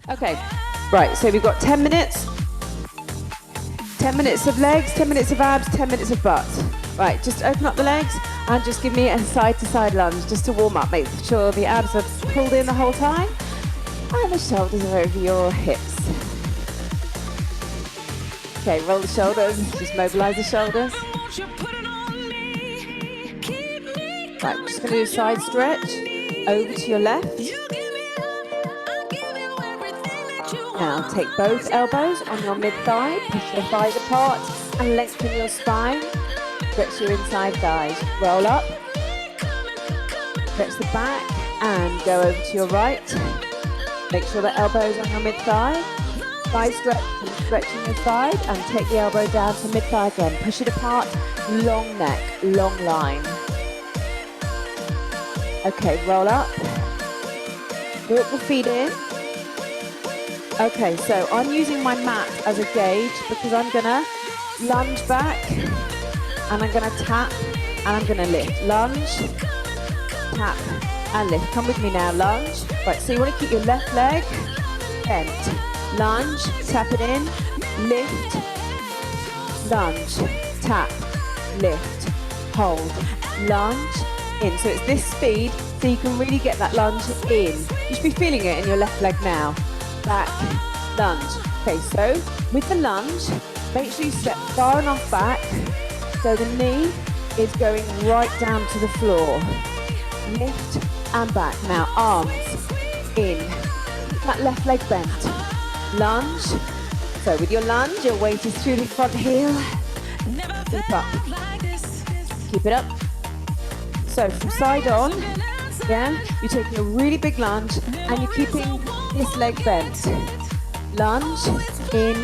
Okay, right, so we've got 10 minutes. 10 minutes of legs, 10 minutes of abs, 10 minutes of butt. Right, just open up the legs and just give me a side-to-side lunge just to warm up. Make sure the abs are pulled in the whole time and the shoulders are over your hips. Okay, roll the shoulders, just mobilize the shoulders. Right, just going to do a side stretch over to your left. Now take both elbows on your mid-thigh, push your thighs apart and lengthen your spine. Stretch your inside thighs. Roll up, stretch the back and go over to your right. Make sure the elbows on your mid-thigh. Thigh stretch and stretching your side and take the elbow down to mid-thigh again. Push it apart, long neck, long line. Okay, roll up. Walk the feet in. Okay, so I'm using my mat as a gauge because I'm gonna lunge back and I'm gonna tap and I'm gonna lift. Lunge, tap and lift. Come with me now, lunge. Right, so you wanna keep your left leg bent. Lunge, tap it in, lift, lunge, tap, lift, hold, lunge, in. So it's this speed so you can really get that lunge in. You should be feeling it in your left leg now. Back, lunge. Okay, so with the lunge, make sure you step far enough back so the knee is going right down to the floor. Lift and back. Now arms in. Keep that left leg bent. Lunge. So with your lunge, your weight is through the front heel. Keep up. Keep it up. So from side on, yeah, you're taking a really big lunge and you're keeping this leg bent. Lunge, in,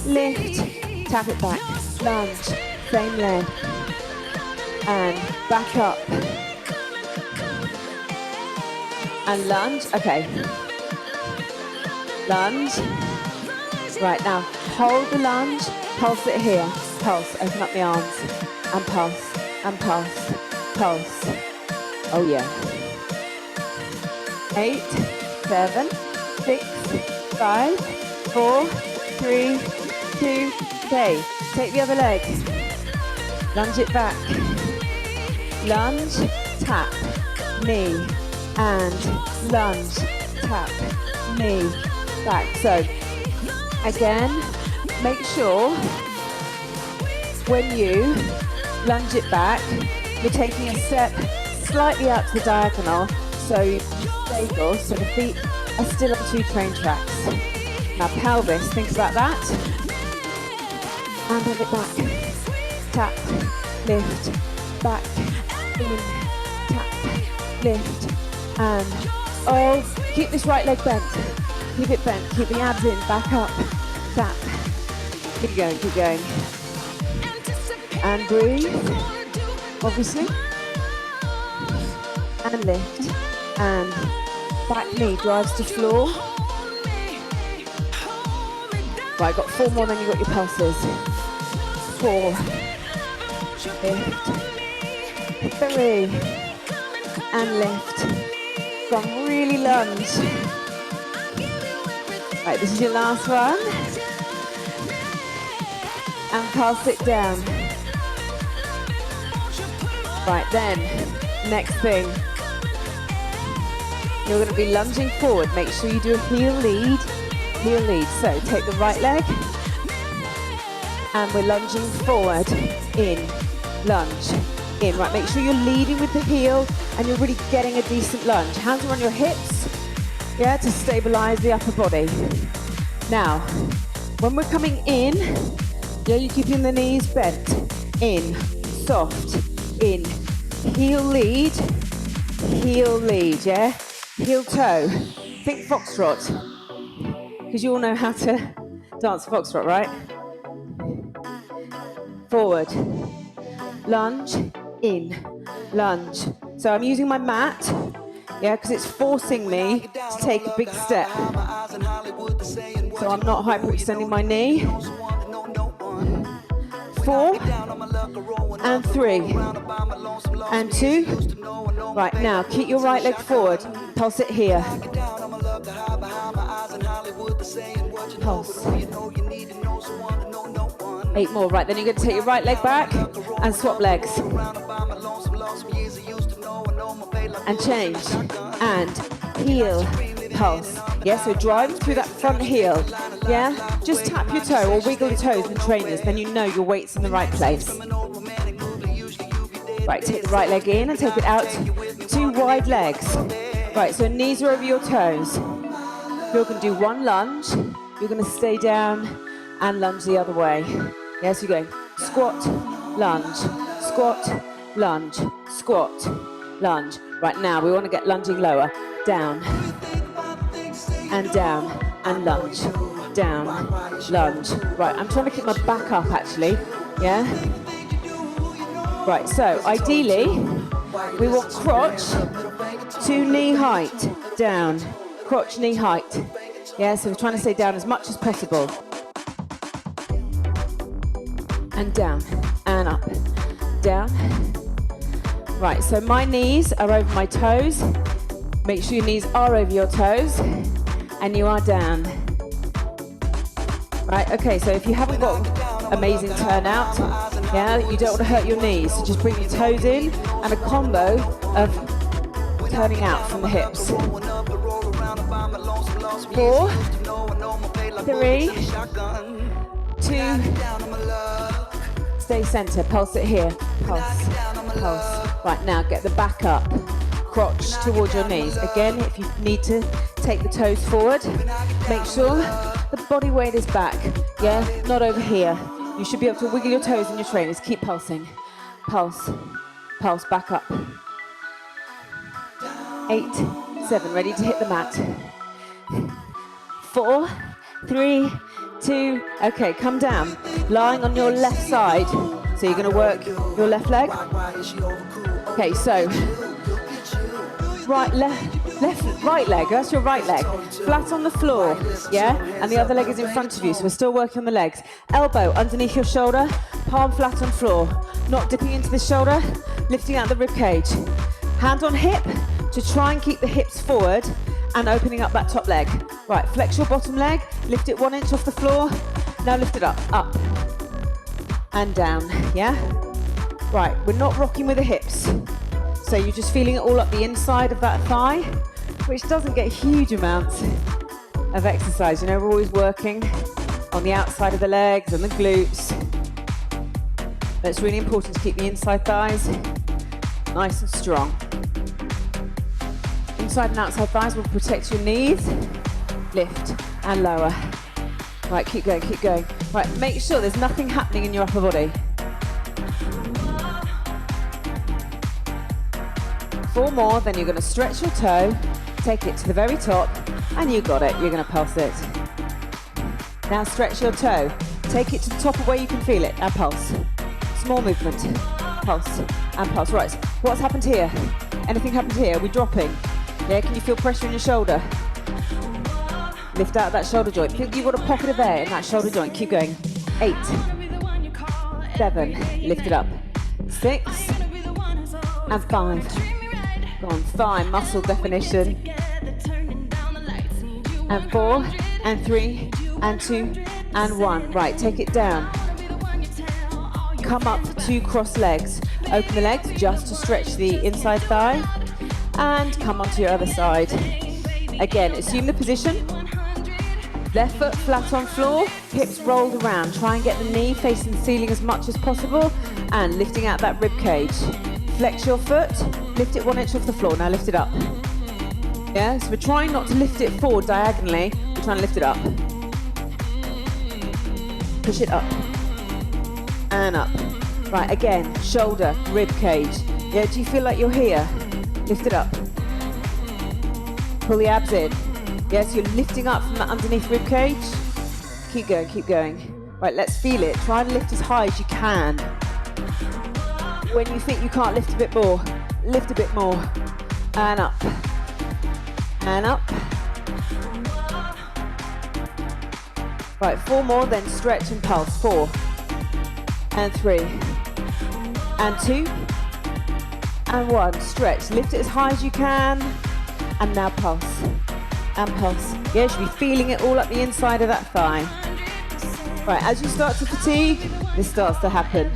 lift, tap it back. Lunge, same leg. And back up. And lunge, okay. Lunge. Right, now hold the lunge, pulse it here. Pulse, open up the arms. And pulse, and pulse, pulse. Oh yeah. 8, 7, 6, 5, 4, 3, 2, okay. Take the other leg. Lunge it back. Lunge, tap, knee, and lunge, tap, knee, back. So, again, make sure when you lunge it back, you're taking a step slightly out to the diagonal, so you stable, so the feet are still on 2 train tracks. Now pelvis, think about that. And bend it back. Tap, lift, back, in, tap, lift, and oh, keep this right leg bent. Keep it bent, keep the abs in, back up, tap. Keep going, keep going. And breathe, obviously. And lift, and back knee drives to floor. Right, got 4 more, then you've got your pulses. 4, lift, 3, and lift. Go on, really lunge. Right, this is your last one. And pulse it down. Right, then, next thing. You're going to be lunging forward. Make sure you do a heel lead. Heel lead. So take the right leg. And we're lunging forward. In. Lunge. In. Right, make sure you're leading with the heel and you're really getting a decent lunge. Hands are on your hips. Yeah, to stabilize the upper body. Now, when we're coming in, yeah, you're keeping the knees bent. In. Soft. In. Heel lead. Heel lead, yeah? Heel toe. Think foxtrot. Because you all know how to dance foxtrot, right? Forward. Lunge. In. Lunge. So I'm using my mat, yeah, because it's forcing me to take a big step. So I'm not hyperextending my knee. 4 and 3 and 2. Right, now keep your right leg forward. Pulse it here. Pulse. 8 more. Right, then you're going to take your right leg back and swap legs. And change. And heel, pulse. Yeah, so drive through that front heel. Yeah, just tap your toe or wiggle your toes in trainers, then you know your weight's in the right place. Right, take the right leg in and take it out. 2 wide legs. Right, so knees are over your toes. You're going to do 1 lunge. You're going to stay down and lunge the other way. Yes, you're going squat, lunge, squat, lunge, squat, lunge. Right now, we want to get lunging lower. Down, and down, and lunge. Down, lunge. Right, I'm trying to keep my back up, actually. Yeah? Right, so ideally, we want crotch to knee height. Down, crotch, knee height. Yeah, so we're trying to stay down as much as possible. And down, and up, down. Right, so my knees are over my toes. Make sure your knees are over your toes, and you are down. Right, okay, so if you haven't got amazing turnout, yeah, you don't want to hurt your knees, so just bring your toes in, and a combo of turning out from the hips. 4, 3, 2, stay center, pulse it here, pulse, pulse. Right, now get the back up, crotch towards your knees. Again, if you need to take the toes forward, make sure the body weight is back, yeah, not over here. You should be able to wiggle your toes in your trainers. Keep pulsing, pulse, pulse, back up. 8, 7, ready to hit the mat. 4, 3, 2, okay, come down. Lying on your left side. So you're going to work your left leg. Okay, so right leg, that's your right leg. Flat on the floor, yeah? And the other leg is in front of you, so we're still working on the legs. Elbow underneath your shoulder, palm flat on floor. Not dipping into the shoulder, lifting out the rib cage. Hand on hip to try and keep the hips forward and opening up that top leg. Right, flex your bottom leg, lift it 1 inch off the floor. Now lift it up, and down, yeah? Right, we're not rocking with the hips. So you're just feeling it all up the inside of that thigh, which doesn't get huge amounts of exercise. You know, we're always working on the outside of the legs and the glutes. But it's really important to keep the inside thighs nice and strong. Inside and outside thighs will protect your knees. Lift and lower. Right, keep going, keep going. Right, make sure there's nothing happening in your upper body. 4 more, then you're going to stretch your toe, take it to the very top, and you got it. You're going to pulse it. Now stretch your toe. Take it to the top of where you can feel it. Now pulse. Small movement. Pulse and pulse. Right, what's happened here? Anything happened here? We're dropping. Yeah, can you feel pressure in your shoulder? Lift out that shoulder joint. You've got a pocket of air in that shoulder joint. Keep going. 8, 7, lift it up. 6, and 5. Go on, thigh muscle definition. And 4, and 3, and 2, and 1. Right, take it down. Come up to cross legs. Open the legs just to stretch the inside thigh. And come onto your other side. Again, assume the position. Left foot flat on floor, hips rolled around. Try and get the knee facing the ceiling as much as possible and lifting out that rib cage. Flex your foot, lift it 1 inch off the floor. Now lift it up. Yeah, so we're trying not to lift it forward diagonally. We're trying to lift it up. Push it up. And up. Right, again, shoulder, rib cage. Yeah, do you feel like you're here? Lift it up. Pull the abs in. Yes, you're lifting up from that underneath rib cage. Keep going, keep going. Right, let's feel it. Try and lift as high as you can. When you think you can't lift a bit more, lift a bit more. And up. And up. Right, 4 more, then stretch and pulse. 4. And 3. And 2. And 1. Stretch. Lift it as high as you can. And now pulse. and pulse. Yeah, you should be feeling it all up the inside of that thigh. Right, as you start to fatigue, this starts to happen.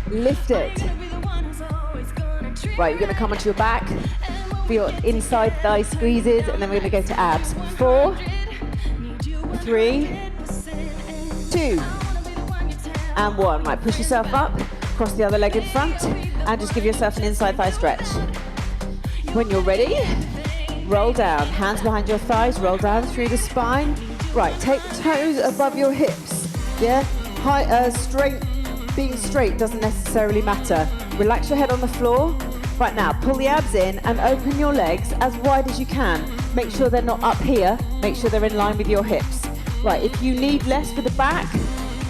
Lift it. Right, you're going to come onto your back, feel inside thigh squeezes, and then we're going to go to abs. 4, 3, 2, and 1. Right, push yourself up, cross the other leg in front, and just give yourself an inside thigh stretch. When you're ready, roll down, hands behind your thighs, roll down through the spine. Right, take the toes above your hips. Yeah, straight, being straight doesn't necessarily matter. Relax your head on the floor. Right now, pull the abs in and open your legs as wide as you can. Make sure they're not up here. Make sure they're in line with your hips. Right, if you need less for the back,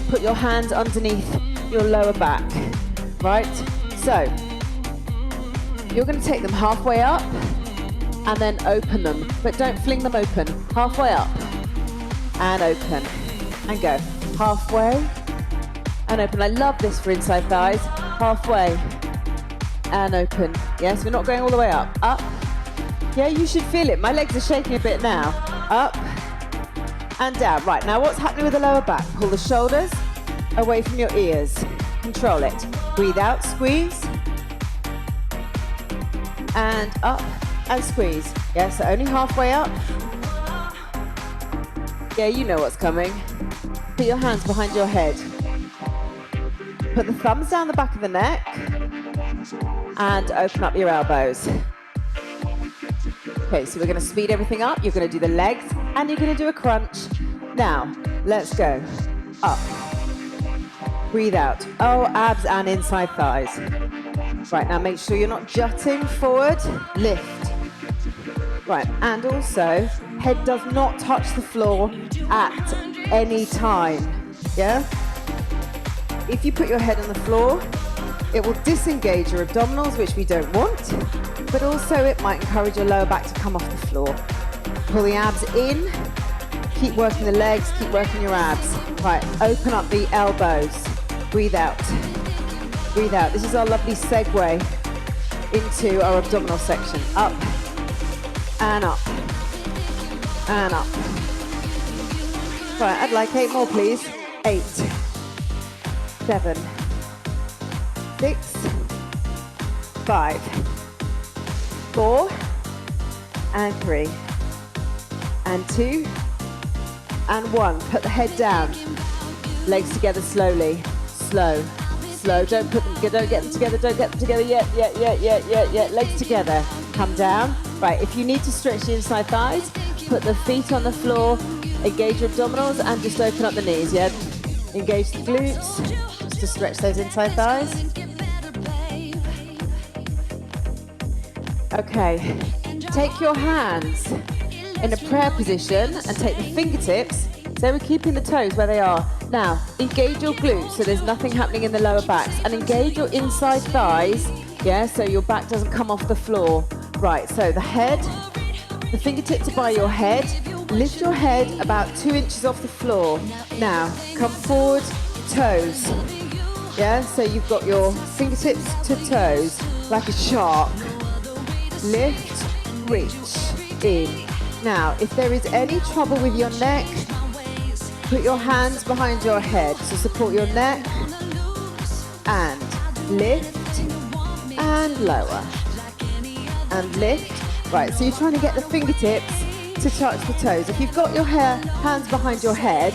put your hands underneath your lower back. Right, so you're going to take them halfway up and then open them, but don't fling them open. Halfway up and open and go. Halfway and open. I love this for inside thighs. Halfway and open. Yes, we're not going all the way up. Up. Yeah, you should feel it. My legs are shaking a bit now. Up and down. Right, now what's happening with the lower back? Pull the shoulders away from your ears. Control it. Breathe out, squeeze. And up and squeeze. Yeah, so only halfway up. Yeah, you know what's coming. Put your hands behind your head. Put the thumbs down the back of the neck and open up your elbows. Okay, so we're going to speed everything up. You're going to do the legs and you're going to do a crunch. Now, let's go. Up. Breathe out. Oh, abs and inside thighs. Right, now make sure you're not jutting forward. Lift. Right, and also, head does not touch the floor at any time. Yeah? If you put your head on the floor, it will disengage your abdominals, which we don't want, but also it might encourage your lower back to come off the floor. Pull the abs in, keep working the legs, keep working your abs. Right, open up the elbows. Breathe out. Breathe out. This is our lovely segue into our abdominal section. Up and up and up. Right, I'd like 8 more, please. 8, 7, 6, 5, 4, and 3, and 2, and 1. Put the head down. Legs together slowly. Slow. Slow. Don't get them together. Don't get them together yet. Yet. Legs together. Come down. Right, if you need to stretch the inside thighs, put the feet on the floor, engage your abdominals, and just open up the knees, yeah? Engage the glutes, just to stretch those inside thighs. Okay, take your hands in a prayer position and take the fingertips, so we're keeping the toes where they are. Now, engage your glutes, so there's nothing happening in the lower backs, and engage your inside thighs, yeah, so your back doesn't come off the floor. Right, so the head, the fingertips are by your head. Lift your head about 2 inches off the floor. Now, come forward, toes. Yeah, so you've got your fingertips to toes, like a shark. Lift, reach, in. Now, if there is any trouble with your neck, put your hands behind your head to support your neck. And lift, and lower. And lift. Right, so you're trying to get the fingertips to touch the toes. If you've got your hands behind your head,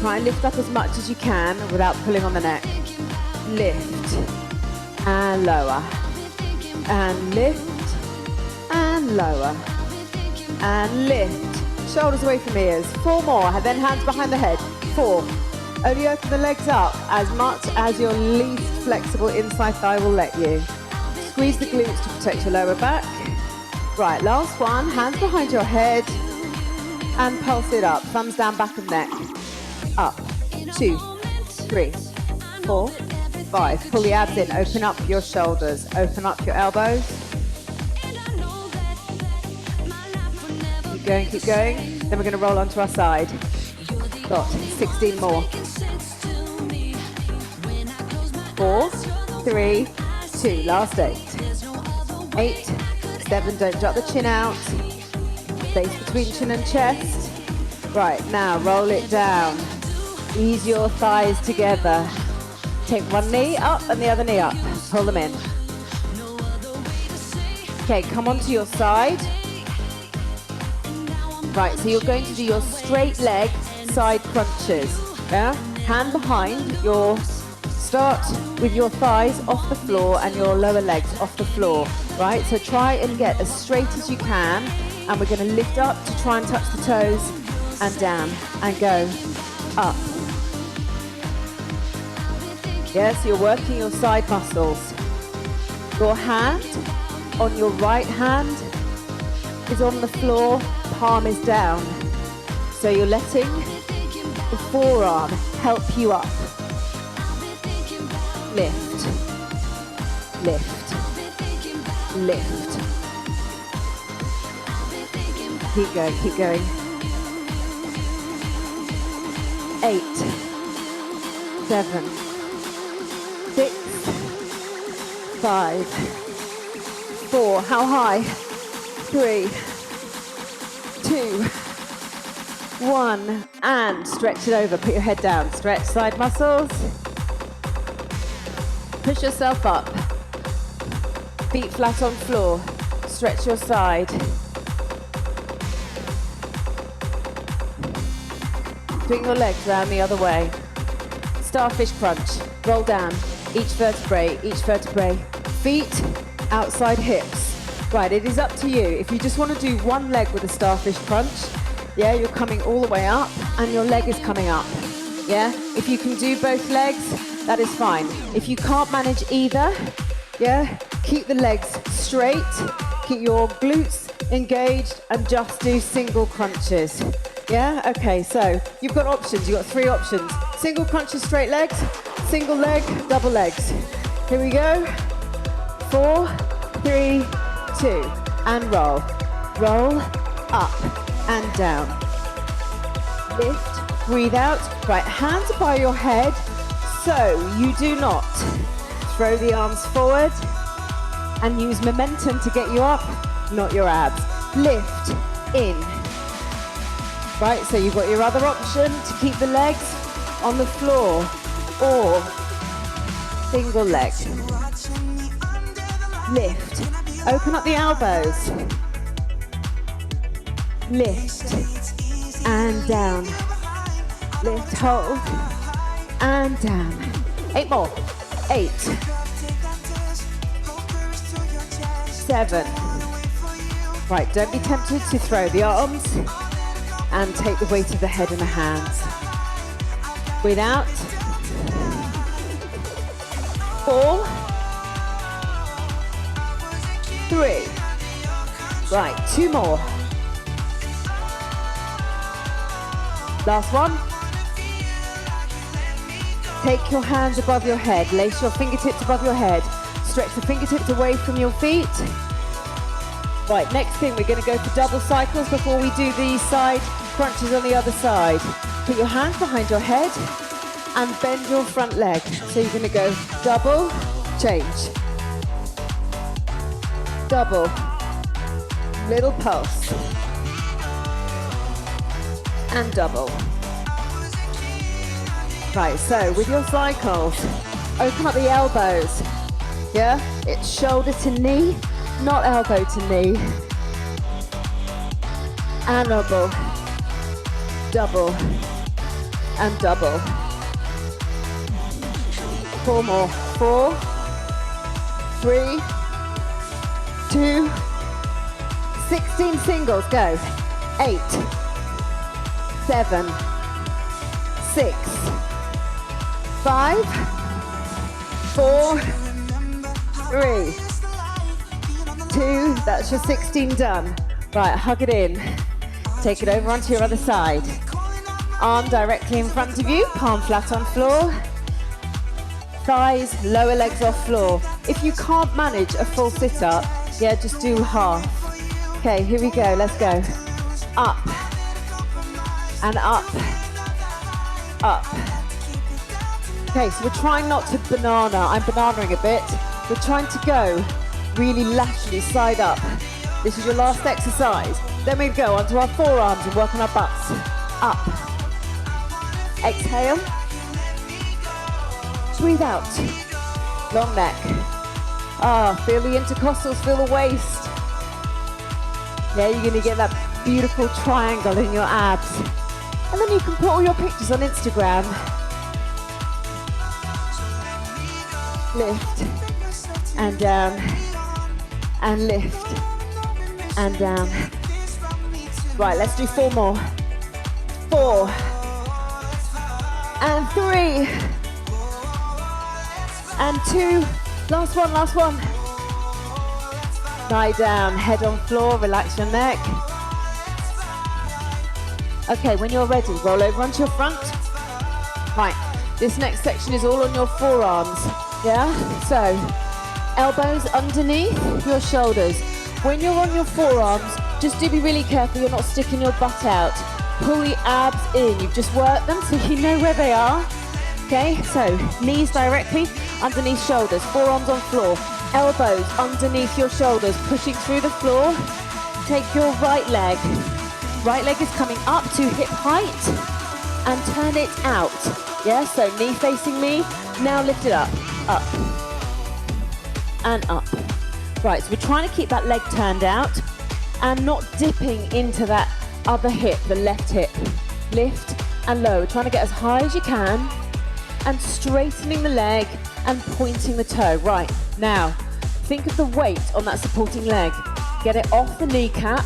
try and lift up as much as you can without pulling on the neck. Lift and lower. And lift and lower. And lift. Shoulders away from ears. 4 more. And then hands behind the head. 4. Only open the legs up as much as your least flexible inside thigh will let you. Squeeze the glutes to protect your lower back. Right, last one. Hands behind your head and pulse it up. Thumbs down, back of neck. Up. 2, 3, 4, 5. Pull the abs in. Open up your shoulders. Open up your elbows. Keep going, keep going. Then we're going to roll onto our side. Got 16 more. 4, 3, 2. Last 8. 8, 7. Don't drop the chin out. Space between chin and chest. Right, now roll it down. Ease your thighs together. Take one knee up and the other knee up. Pull them in. Okay, come onto your side. Right, so you're going to do your straight leg side crunches. Yeah? Hand behind your, start with your thighs off the floor and your lower legs off the floor. Right, so try and get as straight as you can. And we're going to lift up to try and touch the toes and down and go up. Yes, you're working your side muscles. Your hand on your right hand is on the floor, palm is down. So you're letting the forearm help you up. Lift, lift, lift. Keep going, keep going. 8, 7, 6, 5, 4. How high? 3, 2, 1. And stretch it over. Put your head down. Stretch side muscles. Push yourself up. Feet flat on floor. Stretch your side. Swing your legs around the other way. Starfish crunch. Roll down. Each vertebrae. Feet outside hips. Right, it is up to you. If you just want to do one leg with a starfish crunch, yeah, you're coming all the way up and your leg is coming up. Yeah, if you can do both legs, that is fine. If you can't manage either, yeah, keep the legs straight, keep your glutes engaged and just do single crunches. Yeah, okay, so you've got options, you've got 3 options. Single crunches, straight legs, single leg, double legs. Here we go. 4, 3, 2, and roll. Roll, up and down. Lift, breathe out. Right, hands by your head, so you do not throw the arms forward and use momentum to get you up, not your abs. Lift, in. Right, so you've got your other option to keep the legs on the floor or single leg. Lift, open up the elbows. Lift and down. Lift, hold and down. 8 more. 8, 7. Right, don't be tempted to throw the arms and take the weight of the head in the hands. Breathe out. 4, 3. Right, 2 more. Last one. Take your hands above your head. Lace your fingertips above your head. Stretch the fingertips away from your feet. Right, next thing, we're going to go for double cycles before we do the side crunches on the other side. Put your hands behind your head and bend your front leg. So you're going to go double, change. Double, little pulse. And double. Right, so with your cycles, open up the elbows. Yeah, it's shoulder to knee, not elbow to knee. And double, double, and double. 4 more. 4, 3, 2, 16 singles, go. 8, 7, 6, 5, 4, 3, 2, that's your 16 done. Right, hug it in. Take it over onto your other side. Arm directly in front of you, palm flat on floor. Thighs, lower legs off floor. If you can't manage a full sit-up, yeah, just do half. Okay, here we go, let's go. Up, and up, up. Okay, so we're trying not to banana. I'm bananaing a bit. We're trying to go really laterally, side up. This is your last exercise. Then we go onto our forearms and work on our butts. Up. Exhale. Breathe out. Long neck. Ah, feel the intercostals, feel the waist. Yeah, you're gonna get that beautiful triangle in your abs. And then you can put all your pictures on Instagram. Lift and down and lift and down. Right, let's do 4 more. 4 and 3 and 2. Last one, last one. Lie down, head on floor, relax your neck. Okay, when you're ready, roll over onto your front. Right, this next section is all on your forearms. Yeah, so elbows underneath your shoulders. When you're on your forearms, just do be really careful you're not sticking your butt out. Pull the abs in. You've just worked them so you know where they are. Okay, so knees directly underneath shoulders, forearms on floor, elbows underneath your shoulders, pushing through the floor. Take your right leg. Right leg is coming up to hip height and turn it out. Yeah, so knee facing me. Now lift it up, up, and up. Right, so we're trying to keep that leg turned out and not dipping into that other hip, the left hip. Lift and lower. We're trying to get as high as you can and straightening the leg and pointing the toe. Right, now, think of the weight on that supporting leg. Get it off the kneecap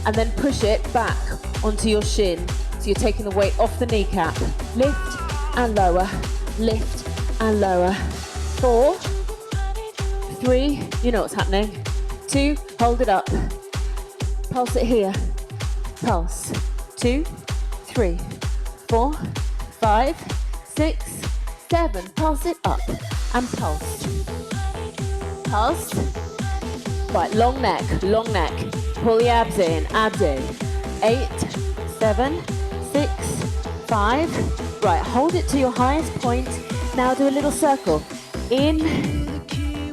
and then push it back onto your shin. So you're taking the weight off the kneecap. Lift and lower, lift and lower. 4, 3, you know what's happening. 2, hold it up. Pulse it here. Pulse. 2, 3, 4, 5, 6, 7. Pulse it up and pulse. Pulse. Right, long neck, long neck. Pull the abs in, abs in. 8, 7, 6, 5. Right, hold it to your highest point. Now do a little circle. In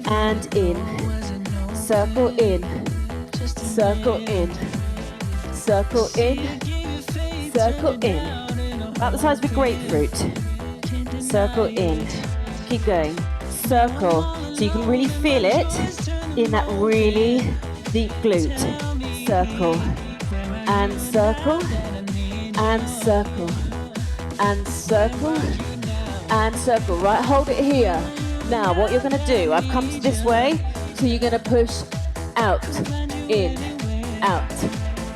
and in. Circle in. Circle in. Circle in. Circle in. About the size of a grapefruit. Circle in. Keep going. Circle. So you can really feel it in that really deep glute. Circle. And circle. And circle. And circle. And circle. Right, hold it here. Now, what you're going to do, I've come to this way, so you're going to push out, in, out,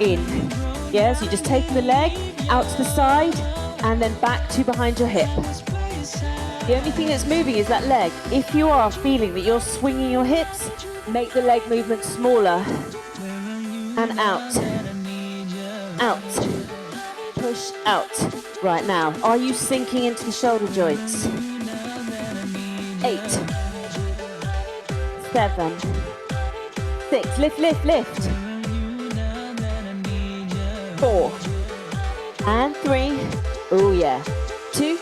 in. Yeah, so you're just taking the leg out to the side and then back to behind your hip. The only thing that's moving is that leg. If you are feeling that you're swinging your hips, make the leg movement smaller. And out, out, push out. Right now, are you sinking into the shoulder joints? 8, 7, 6, lift, lift, lift. 4, and 3, oh yeah, 2,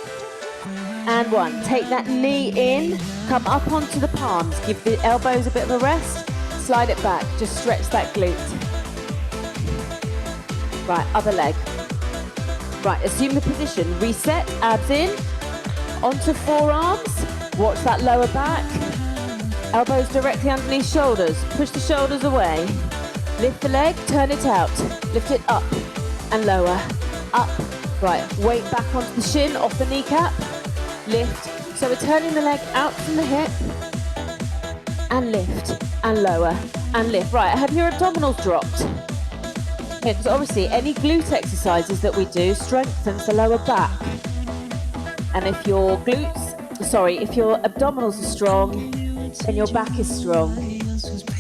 and 1. Take that knee in, come up onto the palms, give the elbows a bit of a rest, slide it back, just stretch that glute. Right, other leg. Right, assume the position, reset, abs in, onto forearms, watch that lower back, elbows directly underneath shoulders, push the shoulders away, lift the leg, turn it out, lift it up and lower, up, right, weight back onto the shin, off the kneecap, lift, so we're turning the leg out from the hip, and lift, and lower, and lift. Right, have your abdominals dropped? Because obviously any glute exercises that we do strengthens the lower back. And if your if your abdominals are strong, then your back is strong.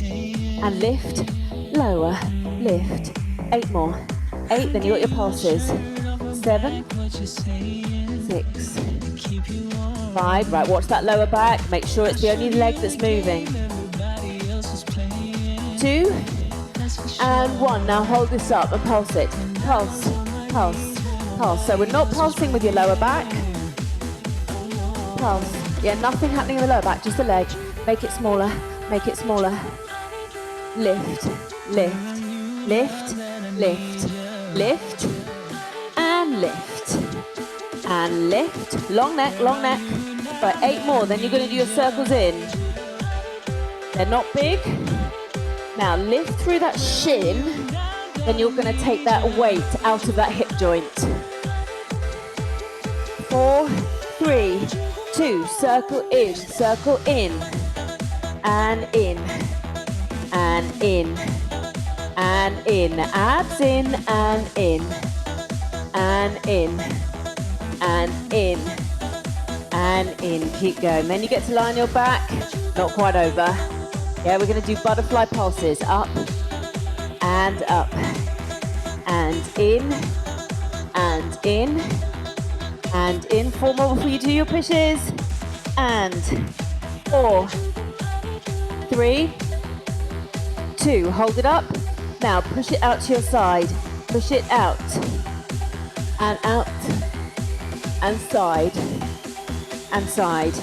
And lift, lower, lift. 8 more. 8, then you got your pulses. 7, 6, 5. Right, watch that lower back. Make sure it's the only leg that's moving. 2, and 1. Now hold this up and pulse it. Pulse, pulse, pulse. So we're not pulsing with your lower back. Pulse. Yeah, nothing happening in the lower back, just the leg. Make it smaller, make it smaller. Lift, lift, lift, lift, lift, and lift, and lift. Long neck, long neck. Right, 8 more, then you're going to do your circles in. They're not big. Now lift through that shin, then you're going to take that weight out of that hip joint. 4, 3, 2, circle in, and in, and in, and in, abs in, and in, and in, and in, and in. Keep going. Then you get to lie on your back, not quite over. Yeah, we're going to do butterfly pulses, up, and up, and in, and in, and in. 4 more before you do your pushes, and 4, 3, 2, hold it up. Now push it out to your side, push it out, and side, and side.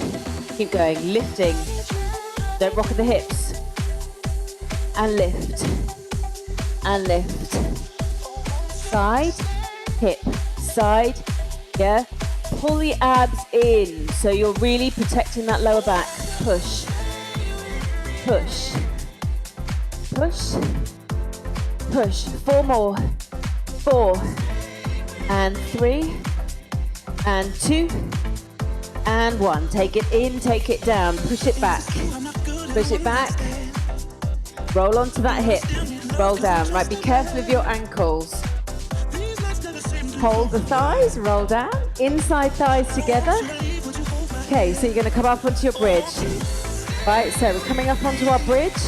Keep going, lifting, don't rock at the hips, and lift, and lift, side, hip, side, yeah. Pull the abs in, so you're really protecting that lower back. Push, push, push, push. 4 more, 4, and 3, and 2, and 1. Take it in, take it down, push it back, roll onto that hip, roll down. Right, be careful of your ankles. Hold the thighs, roll down, inside thighs together. Okay, so you're going to come up onto your bridge. Right, so we're coming up onto our bridge.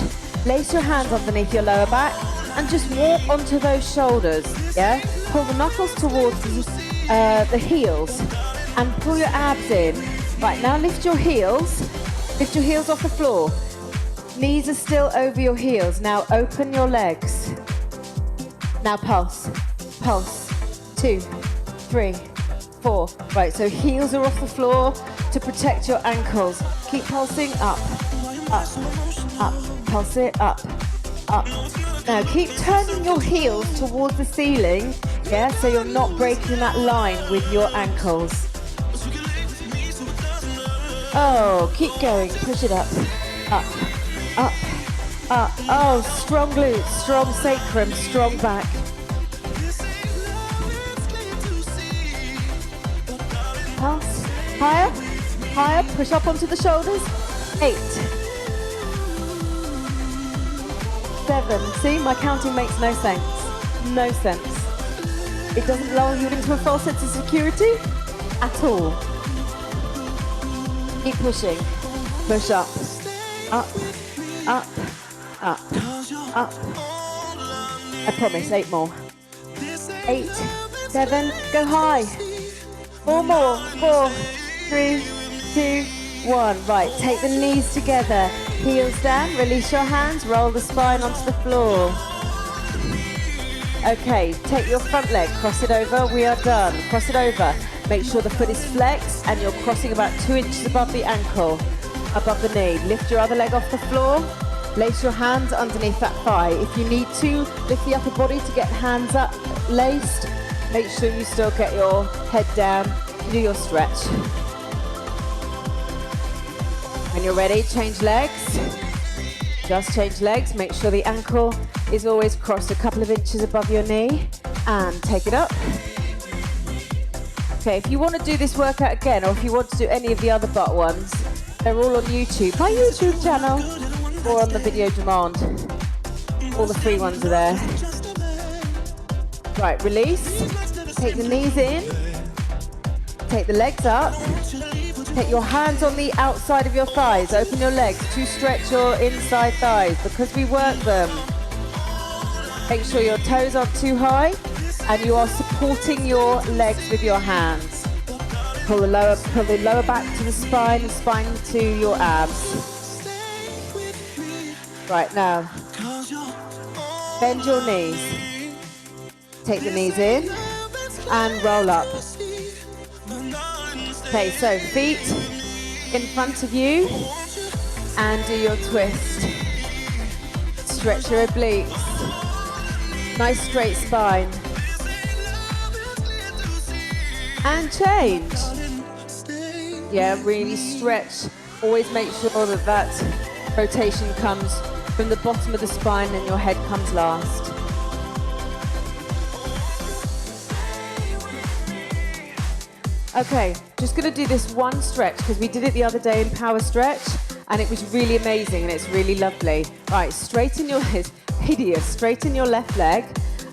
Lace your hands underneath your lower back and just walk onto those shoulders, yeah? Pull the knuckles towards the heels and pull your abs in. Right, now lift your heels off the floor. Knees are still over your heels. Now open your legs. Now pulse, pulse. 2, 3, 4. Right, so heels are off the floor to protect your ankles. Keep pulsing up, up, up. Pulse it up, up. Now keep turning your heels towards the ceiling, yeah, so you're not breaking that line with your ankles. Oh, keep going. Push it up, up, up, up. Oh, strong glutes, strong sacrum, strong back. Pulse. Higher, higher. Push up onto the shoulders. 8, 7. See, my counting makes no sense. No sense. It doesn't lull you into a false sense of security at all. Keep pushing. Push up. Up. Up. Up. Up. I promise, 8 more. 8, 7. Go high. 4 more. 4, 3, 2, 1. Right, take the knees together. Heels down, release your hands, roll the spine onto the floor. Okay, take your front leg, cross it over, we are done. Cross it over. Make sure the foot is flexed and you're crossing about 2 inches above the ankle, above the knee. Lift your other leg off the floor. Lace your hands underneath that thigh. If you need to, lift the upper body to get hands up, laced. Make sure you still get your head down, do your stretch. When you're ready, change legs. Just change legs. Make sure the ankle is always crossed a couple of inches above your knee. And take it up. Okay, if you want to do this workout again, or if you want to do any of the other butt ones, they're all on YouTube, my YouTube channel, or on the video demand. All the free ones are there. Right, release. Take the knees in. Take the legs up. Take your hands on the outside of your thighs. Open your legs to stretch your inside thighs because we work them. Make sure your toes aren't too high and you are supporting your legs with your hands. Pull the lower back to the spine to your abs. Right, now, bend your knees. Take the knees in and roll up. Okay, so feet in front of you and do your twist. Stretch your obliques. Nice straight spine. And change. Yeah, really stretch. Always make sure that that rotation comes from the bottom of the spine and your head comes last. Okay, just gonna do this one stretch because we did it the other day in power stretch and it was really amazing and it's really lovely. Right, straighten your, it's hideous, straighten your left leg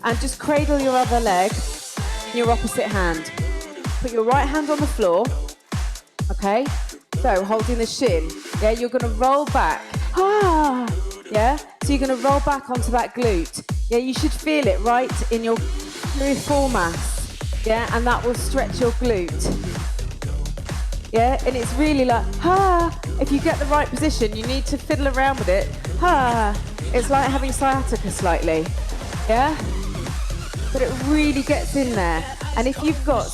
and just cradle your other leg in your opposite hand. Put your right hand on the floor, okay? So holding the shin, yeah, you're gonna roll back. Yeah, so you're gonna roll back onto that glute. Yeah, you should feel it right in your piriform mass. Yeah, and that will stretch your glute. Yeah, and it's really like, if you get the right position, you need to fiddle around with it. It's like having sciatica slightly. Yeah? But it really gets in there. And if you've got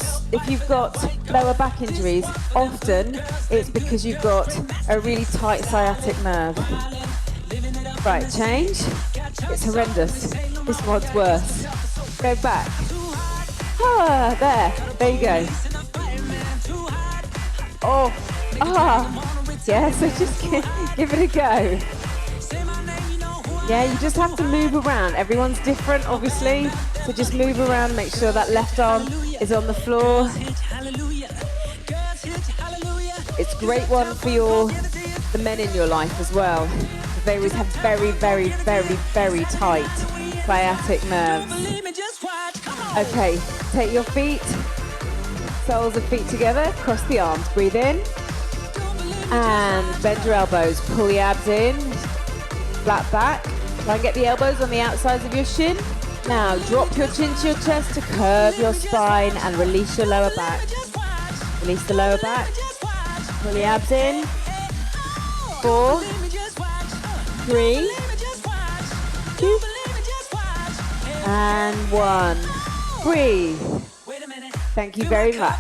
lower back injuries, often it's because you've got a really tight sciatic nerve. Right, change. It's horrendous. This one's worse. Go back. There you go. Yeah, so just give it a go. Yeah, you just have to move around. Everyone's different, obviously, so just move around, make sure that left arm is on the floor. It's a great one for the men in your life as well. They always have very, very, very, very tight sciatic nerves. Okay, take your feet, soles of feet together, cross the arms, breathe in, and bend your elbows, pull the abs in, flat back, try and get the elbows on the outsides of your shin. Now drop your chin to your chest to curve your spine and release your lower back. Release the lower back, pull the abs in, 4, 3, 2, and 1. Breathe. Thank you very much.